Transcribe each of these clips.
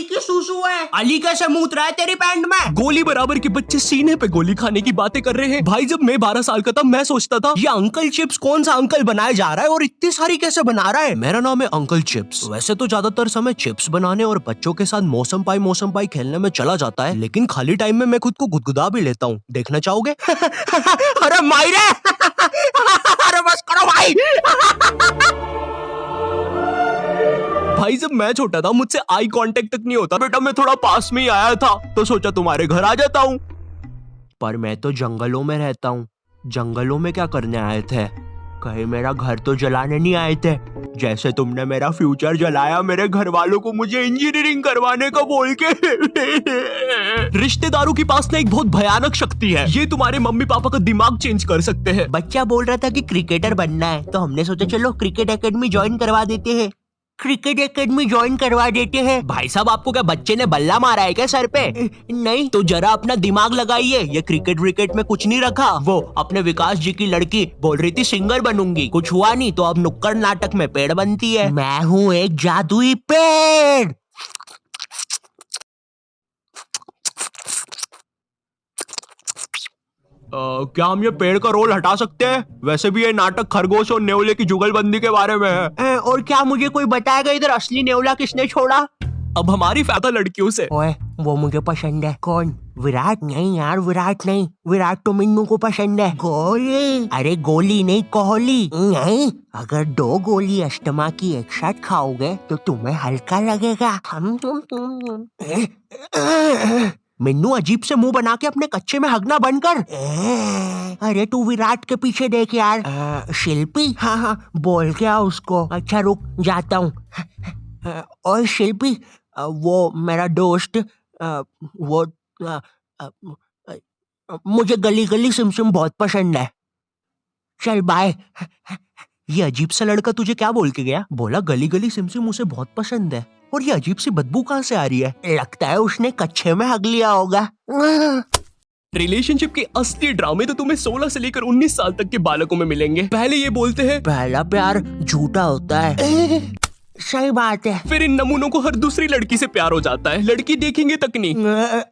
अली की सुसु है। अली कैसे मूत रहा है तेरी पैंट में? गोली बराबर के बच्चे सीने पे गोली खाने की बातें कर रहे हैं। भाई जब मैं 12 साल का था मैं सोचता था ये अंकल चिप्स कौन सा अंकल बनाया जा रहा है और इतनी सारी कैसे बना रहा है। मेरा नाम है अंकल चिप्स। वैसे तो ज्यादातर समय चिप्स बनाने और बच्चों के साथ मौसम पाई खेलने में चला जाता है, लेकिन खाली टाइम में मैं खुद को गुदगुदा भी लेता हूँ। देखना चाहोगे? अरे मायरे अरे बस करो भाई। भाई जब मैं छोटा था मुझसे आई कांटेक्ट तक नहीं होता बेटा। मैं थोड़ा पास में ही आया था तो सोचा तुम्हारे घर आ जाता हूँ। पर मैं तो जंगलों में रहता हूँ। जंगलों में क्या करने आए थे? कहीं मेरा घर तो जलाने नहीं आए थे? जैसे तुमने मेरा फ्यूचर जलाया मेरे घर वालों को मुझे इंजीनियरिंग करवाने को बोल के। रिश्तेदारों के पास ना एक बहुत भयानक शक्ति है, ये तुम्हारे मम्मी पापा का दिमाग चेंज कर सकते हैं। बच्चा बोल रहा था कि क्रिकेटर बनना है तो हमने सोचा चलो क्रिकेट एकेडमी ज्वाइन करवा देते हैं। क्रिकेट एकेडमी ज्वाइन करवा देते हैं। भाई साहब आपको क्या बच्चे ने बल्ला मारा है क्या सर पे? नहीं तो जरा अपना दिमाग लगाइए। ये क्रिकेट विकेट में कुछ नहीं रखा। वो अपने विकास जी की लड़की बोल रही थी सिंगर बनूंगी, कुछ हुआ नहीं तो अब नुक्कड़ नाटक में पेड़ बनती है। मैं हूँ एक जादुई पेड़। क्या हम ये पेड़ का रोल हटा सकते हैं? वैसे भी ये नाटक खरगोश और नेवले की जुगलबंदी के बारे में है। और क्या मुझे कोई बताएगा इधर असली नेवला किसने छोड़ा? अब हमारी फायदा लड़कियों से। ओए वो मुझे पसंद है। कौन? विराट? नहीं यार विराट नहीं, विराट तो मिन्नू को पसंद है। गोली? अरे गोली नहीं कोहली। नहीं, अगर 2 गोली अष्टमा की एक साथ खाओगे तो तुम्हें हल्का लगेगा। मिन्नू अजीब से मुंह बना के अपने कच्चे में हगना बंद कर। अरे तू विराट के पीछे देख यार। शिल्पी? हाँ बोल क्या उसको। अच्छा रुक जाता हूँ। और शिल्पी वो मेरा दोस्त वो मुझे गली गली सिमसिम बहुत पसंद है। चल बाय। ये अजीब सा लड़का तुझे क्या बोल के गया? बोला गली गली सिमसिम उसे बहुत पसंद है। और ये अजीब सी बदबू कहाँ से आ रही है? लगता है उसने कच्चे में हग लिया होगा। रिलेशनशिप के असली ड्रामे तो तुम्हें 16 से लेकर 19 साल तक के बालकों में मिलेंगे। पहले ये बोलते हैं पहला प्यार झूठा होता है। सही बात है। फिर इन नमूनों को हर दूसरी लड़की से प्यार हो जाता है, लड़की देखेंगे तक नहीं।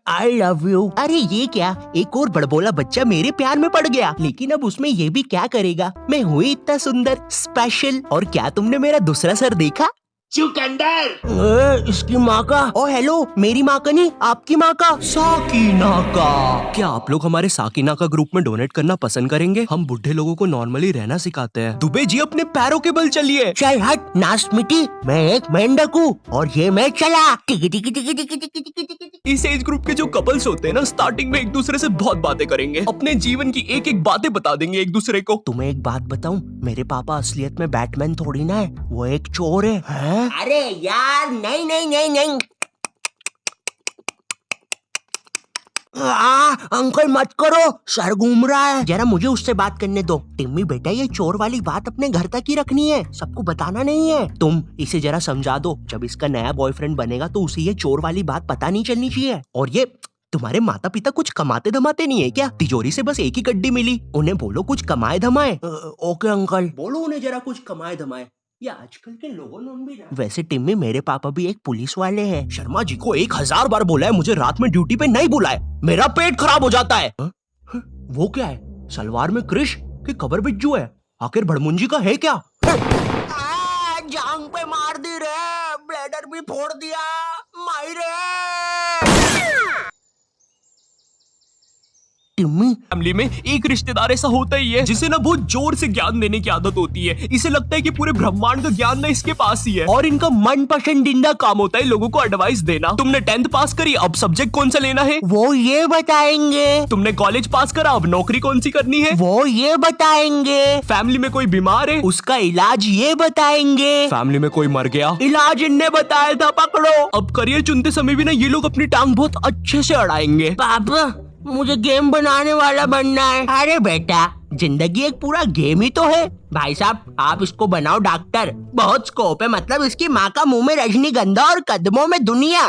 I love you. अरे ये क्या, एक और बड़बोला बच्चा मेरे प्यार में पड़ गया। लेकिन अब उसमें ये भी क्या करेगा, मैं हूँ इतना सुंदर स्पेशल। और क्या तुमने मेरा दूसरा सर देखा? चुकंदर। इसकी माँ का। ओ हेलो, मेरी माँ का नहीं आपकी माँ का। साकिना का। क्या आप लोग हमारे साकिना का ग्रुप में डोनेट करना पसंद करेंगे? हम बुढ़े लोगों को नॉर्मली रहना सिखाते हैं। दुबे जी अपने पैरों के बल चलिए। चल हट नास मिट्टी, मैं एक मेंढक हूँ और ये मैं चला। टिकी टिकी टिकी टिकी टिकी टिकी टिकी। इस एज ग्रुप के जो कपल्स होते हैं ना, स्टार्टिंग में एक दूसरे से बहुत बातें करेंगे, अपने जीवन की एक एक बातें बता देंगे एक दूसरे को। तुम्हें एक बात बताऊं, मेरे पापा असलियत में बैटमैन थोड़ी ना है, वो एक चोर है? अरे यार नहीं नहीं नहीं नहीं। अंकल मत करो, सर घूम रहा है। जरा मुझे उससे बात करने दो। टिम्मी बेटा ये चोर वाली बात अपने घर तक ही रखनी है, सबको बताना नहीं है। तुम इसे जरा समझा दो, जब इसका नया बॉयफ्रेंड बनेगा तो उसे ये चोर वाली बात पता नहीं चलनी चाहिए। और ये तुम्हारे माता पिता कुछ कमाते धमाते नहीं है क्या? तिजोरी से बस एक ही गड्डी मिली, उन्हें बोलो कुछ कमाए धमाए। ओके अंकल, बोलो उन्हें जरा कुछ कमाए धमाए। ये आजकल के लोगों ने भी। वैसे टिम्मी मेरे पापा भी एक पुलिस वाले हैं। शर्मा जी को 1000 बार बोला है मुझे रात में ड्यूटी पे नहीं बुलाए, मेरा पेट खराब हो जाता है। वो क्या है, सलवार में कृष कि कबर बिज्जू है? आखिर भड़मुंजी का है क्या? जांग पे मार दी रे, ब्लेडर भी फोड़ दिया, माई रे। फैमिली में एक रिश्तेदार ऐसा होता ही है जिसे ना बहुत जोर से ज्ञान देने की आदत होती है। इसे लगता है कि पूरे ब्रह्मांड का ज्ञान ना इसके पास ही है और इनका मन पसंदीदा काम होता है लोगों को एडवाइस देना। तुमने 10th पास करी, अब सब्जेक्ट कौन सा लेना है वो ये बताएंगे। तुमने कॉलेज पास करा, अब नौकरी कौन सी करनी है वो ये बताएंगे। फैमिली में कोई बीमार है, उसका इलाज ये बताएंगे। फैमिली में कोई मर गया, इलाज इनने बताया था, पकड़ो। अब करियर चुनते समय भी ना ये लोग अपनी टांग बहुत अच्छे से अड़ाएंगे। पापा मुझे गेम बनाने वाला बनना है। अरे बेटा जिंदगी एक पूरा गेम ही तो है। भाई साहब आप इसको बनाओ डॉक्टर, बहुत स्कोप है। मतलब इसकी माँ का मुंह में रजनीगंधा और कदमों में दुनिया।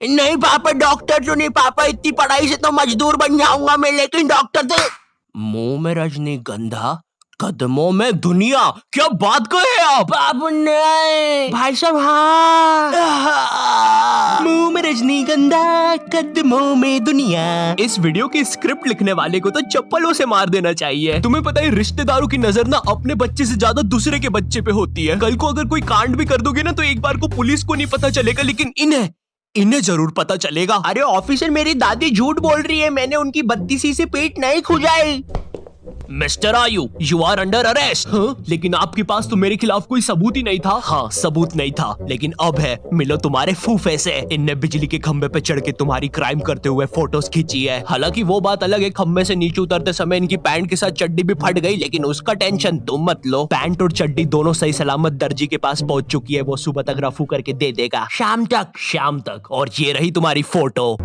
नहीं पापा डॉक्टर तो नहीं पापा, इतनी पढ़ाई से तो मजदूर बन जाऊंगा मैं, लेकिन डॉक्टर तो। मुंह में रजनीगंधा कदमों में दुनिया, क्या बात कहे आप? नहीं भाई साहब हाँ। रजनीगंधा कदमों में दुनिया। इस वीडियो की स्क्रिप्ट लिखने वाले को तो चप्पलों से मार देना चाहिए। तुम्हें पता है रिश्तेदारों की नजर ना अपने बच्चे से ज्यादा दूसरे के बच्चे पे होती है। कल को अगर कोई कांड भी कर दोगे ना तो एक बार को पुलिस को नहीं पता चलेगा, लेकिन इन्हें जरूर पता चलेगा। अरे ऑफिसर, मेरी दादी झूठ बोल रही है, मैंने उनकी बत्तीसी से पेट नहीं खुजाई। मिस्टर आयु, यू आर अंडर अरेस्ट। लेकिन आपके पास तो मेरे खिलाफ कोई सबूत ही नहीं था। हाँ, सबूत नहीं था, लेकिन अब है। मिलो तुम्हारे फूफे से। इनने बिजली के खंबे पे चढ़ के तुम्हारी क्राइम करते हुए फोटोज खींची है। हालांकि वो बात अलग है, खंबे से नीचे उतरते समय इनकी पैंट के साथ चड्डी भी फट गई, लेकिन उसका टेंशन तुम मत लो। पैंट और चड्डी दोनों सही सलामत दर्जी के पास पहुंच चुकी है। वो सुबह तक रफू करके दे देगा। शाम तक। और ये रही तुम्हारी फोटो।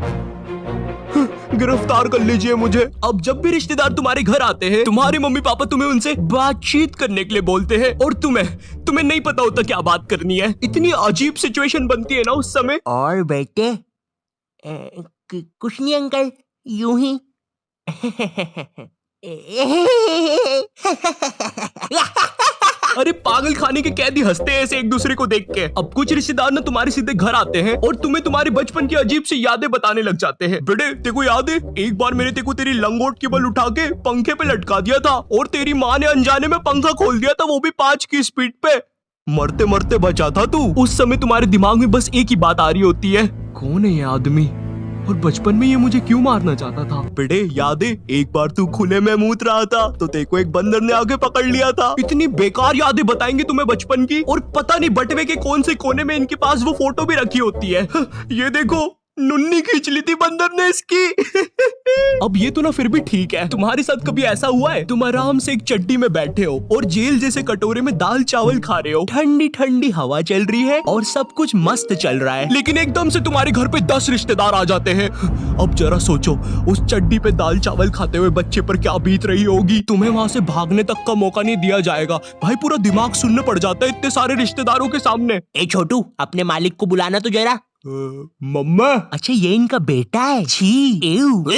गिरफ्तार कर लीजिए मुझे। अब जब भी रिश्तेदार तुम्हारे घर आते हैं, तुम्हारे मम्मी पापा तुम्हें उनसे बातचीत करने के लिए बोलते हैं, और तुम्हें नहीं पता होता क्या बात करनी है। इतनी अजीब सिचुएशन बनती है ना उस समय। और बेटे कुछ नहीं अंकल, यूं ही। अरे पागल खाने के कैदी हंसते हैं ऐसे एक दूसरे को देख के। अब कुछ रिश्तेदार ना तुम्हारे सीधे घर आते हैं और तुम्हें तुम्हारे बचपन की अजीब सी यादें बताने लग जाते हैं। बेटे तेको याद है, एक बार मैंने तेको तेरी लंगोट केबल उठा के पंखे पे लटका दिया था और तेरी माँ ने अनजाने में पंखा खोल दिया था, वो भी 5 की स्पीड पे। मरते मरते बचा था तू। उस समय तुम्हारे दिमाग में बस एक ही बात आ रही होती है, कौन है ये आदमी और बचपन में ये मुझे क्यों मारना चाहता था। बेटे याद है, एक बार तू खुले में मूत रहा था तो तेको एक बंदर ने आके पकड़ लिया था। इतनी बेकार यादें बताएंगे तुम्हें बचपन की, और पता नहीं बटवे के कौन से कोने में इनके पास वो फोटो भी रखी होती है। ये देखो, नुन्नी खींच ली थी बंदर ने इसकी। अब ये तो ना फिर भी ठीक है। तुम्हारे साथ कभी ऐसा हुआ है, तुम आराम से एक चड्डी में बैठे हो और जेल जैसे कटोरे में दाल चावल खा रहे हो, ठंडी ठंडी हवा चल रही है और सब कुछ मस्त चल रहा है, लेकिन एकदम से तुम्हारे घर पे 10 रिश्तेदार आ जाते हैं। अब जरा सोचो, उस चड्डी पे दाल चावल खाते हुए बच्चे पर क्या बीत रही होगी। तुम्हें वहां से भागने तक का मौका नहीं दिया जाएगा। भाई पूरा दिमाग सुनने पड़ जाता है इतने सारे रिश्तेदारों के सामने। ए छोटू, अपने मालिक को बुलाना तो जरा। मम्मा। अच्छा, ये इनका बेटा है। छी, एव।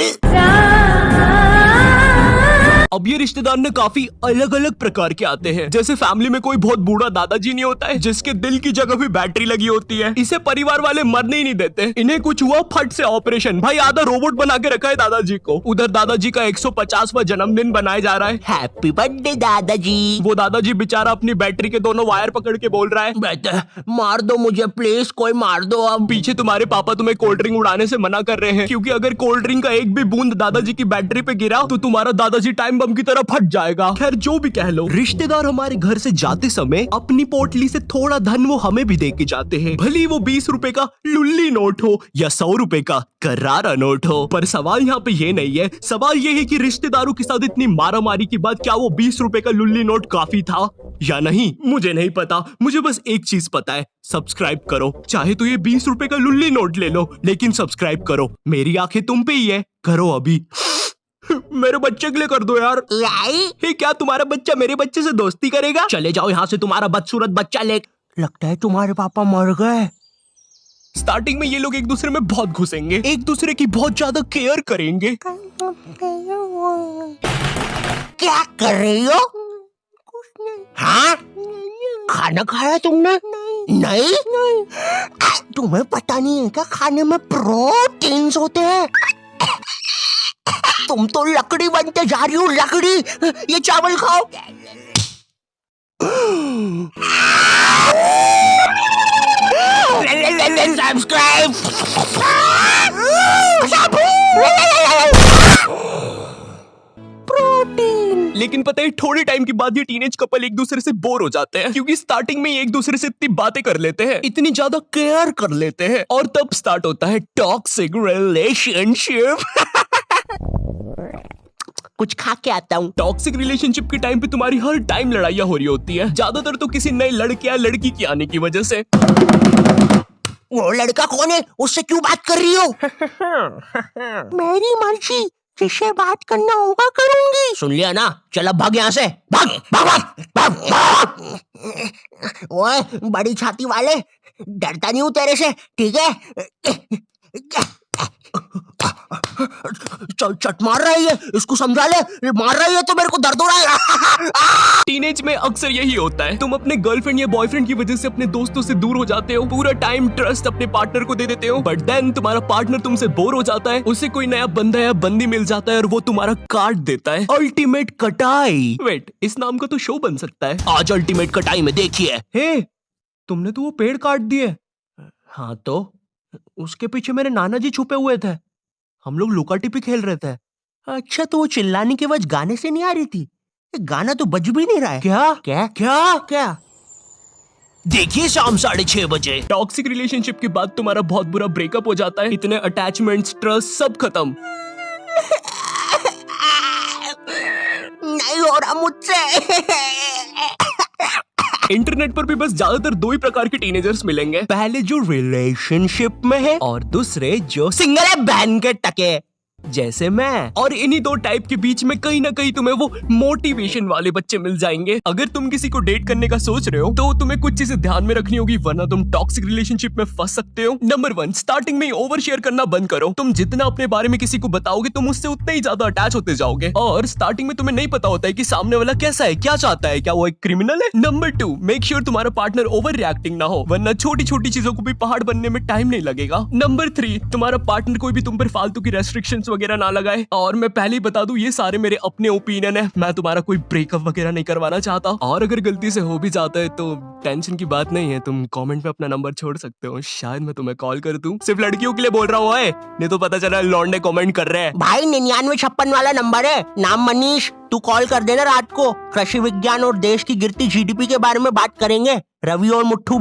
अब ये रिश्तेदार ने काफी अलग अलग प्रकार के आते हैं। जैसे फैमिली में कोई बहुत बूढ़ा दादाजी नहीं होता है जिसके दिल की जगह भी बैटरी लगी होती है, इसे परिवार वाले मरने ही नहीं देते। इन्हें कुछ हुआ, फट से ऑपरेशन, भाई आधा रोबोट बना के रखा है दादाजी को। उधर दादाजी का 150वां जन्मदिन बनाया जा रहा है। हैप्पी बर्थडे दादाजी। वो दादाजी बेचारा अपनी बैटरी के दोनों वायर पकड़ के बोल रहा है, बेटा मार दो मुझे प्लीज, कोई मार दो। अब पीछे तुम्हारे पापा तुम्हें कोल्ड ड्रिंक उड़ाने से मना कर रहे हैं, क्योंकि अगर कोल्ड ड्रिंक का एक भी बूंद दादाजी की बैटरी पे गिरा तो तुम्हारा दादाजी टाइम बम की तरह फट जाएगा। खैर जो भी कह लो, रिश्तेदार हमारे घर से जाते समय अपनी पोटली से थोड़ा धन वो हमें भी दे के जाते हैं। भले वो 20 रुपए का लुल्ली नोट हो या 100 रुपए का करारा नोट हो। पर सवाल यहाँ पे ये नहीं है, सवाल ये है कि रिश्तेदारों के साथ इतनी मारामारी के बाद क्या वो 20 रुपए का लुल्ली नोट काफी था या नहीं, मुझे नहीं पता। मुझे बस एक चीज पता है, सब्सक्राइब करो। चाहे तो ये 20 रुपए का लुल्ली नोट ले लो, लेकिन सब्सक्राइब करो। मेरी आंखें तुम पे ही है, करो अभी। मेरे बच्चे के लिए कर दो यार। हे, क्या तुम्हारा बच्चा मेरे बच्चे से दोस्ती करेगा? चले जाओ यहाँ से, तुम्हारा बदसूरत बच्चा ले। लगता है तुम्हारे पापा मर गए। स्टार्टिंग में ये लोग एक दूसरे में बहुत घुसेंगे, एक दूसरे की बहुत ज्यादा केयर करेंगे। क्या कर रही हो? हाँ, खाना खाया तुमने? नहीं। तुम्हें पता नहीं है क्या, खाने में प्रोटीन्स होते हैं। तुम तो लकड़ी बनते जा रही हो, लकड़ी। ये चावल खाओ। सब्सक्राइब। प्रोटीन। लेकिन पता है, थोड़े टाइम के बाद ये टीनेज कपल एक दूसरे से बोर हो जाते हैं, क्योंकि स्टार्टिंग में ये एक दूसरे से इतनी बातें कर लेते हैं, इतनी ज्यादा केयर कर लेते हैं, और तब स्टार्ट होता है टॉक्सिक रिलेशनशिप। कुछ खा के आता हूँ। टॉक्सिक रिलेशनशिप के टाइम पे तुम्हारी हर टाइम लड़ाइयाँ हो रही होती है, ज्यादातर तो किसी नए लड़के या लड़की की आने की वजह से। वो लड़का कौन है, उससे क्यों बात कर रही हो? मेरी मर्जी, जिससे बात करना होगा करूंगी। सुन लिया ना, चल अब भाग यहाँ से। भाग भाग भाग भाग, भाग। ओए बड़ी छाती वाले, डरता नहीं हूँ तेरे से, ठीक है? चट मार रहा है ये, इसको समझा ले, मार रहा है ये तो मेरे को दर्द हो रहा है। टीनेज में अक्सर यही होता है, तुम अपने गर्लफ्रेंड या बॉयफ्रेंड की वजह से अपने दोस्तों से दूर हो जाते हो, पूरा टाइम ट्रस्ट अपने पार्टनर को दे देते हो, बट देन तुम्हारा पार्टनर तुमसे बोर हो जाता है, उसे कोई नया बंदा या बंदी मिल जाता है और वो तुम्हारा काट देता है। अल्टीमेट कटाई, वेट, इस नाम का तो शो बन सकता है। आज अल्टीमेट कटाई में देखिए। हे, तुमने तो वो पेड़ काट दिए। हाँ तो उसके पीछे मेरे नाना जी छुपे हुए थे, हम लोग लुका टिपी खेल रहे थे। अच्छा तो वो चिल्लाने की आवाज गाने से नहीं आ रही थी? गाना तो बज भी नहीं रहा है। क्या क्या क्या क्या? देखिए शाम 6:30 बजे। टॉक्सिक रिलेशनशिप के बाद तुम्हारा बहुत बुरा ब्रेकअप हो जाता है, इतने अटैचमेंट्स, ट्रस्ट सब खत्म। नहीं हो रहा मुझसे। इंटरनेट पर भी बस ज्यादातर दो ही प्रकार के टीनेजर्स मिलेंगे, पहले जो रिलेशनशिप में है और दूसरे जो सिंगल है बहन के टके। जैसे मैं। और इन्हीं दो टाइप के बीच में कहीं ना कहीं तुम्हें वो मोटिवेशन वाले बच्चे मिल जाएंगे। अगर तुम किसी को डेट करने का सोच रहे हो तो तुम्हें कुछ चीजें ध्यान में रखनी होगी, वरना तुम टॉक्सिक रिलेशनशिप में फंस सकते हो। नंबर 1, स्टार्टिंग में ओवर शेयर करना बंद करो। तुम जितना अपने बारे में किसी को बताओगे तुम उससे उतना ही ज्यादा अटैच होते जाओगे, और स्टार्टिंग में तुम्हें नहीं पता होता है कि सामने वाला कैसा है, क्या चाहता है, क्या वो एक क्रिमिनल है। नंबर 2, मेक श्योर तुम्हारा पार्टनर ओवर रिएक्टिंग ना हो, वरना छोटी छोटी चीजों को भी पहाड़ बनने में टाइम नहीं लगेगा। नंबर 3, तुम्हारा पार्टनर कोई भी तुम पर फालतू की रेस्ट्रिक्शंस वगैरह ना लगाए। और मैं पहले ही बता दूं, ये सारे मेरे अपने ओपिनियन है, मैं तुम्हारा कोई ब्रेकअप वगैरह नहीं करवाना चाहता। और अगर गलती से हो भी जाता है तो टेंशन की बात नहीं है, तुम कमेंट में अपना नंबर छोड़ सकते हो, शायद मैं तुम्हें कॉल कर दूं। सिर्फ लड़कियों के लिए बोल रहा हूँ, नहीं तो पता चला लौंडे कमेंट कर रहे हैं। भाई 9956 वाला नंबर है, नाम मनीष, तू कॉल कर देना रात को। कृषि विज्ञान और देश की गिरती जीडीपी के बारे में बात करेंगे, रवि और मुट्ठू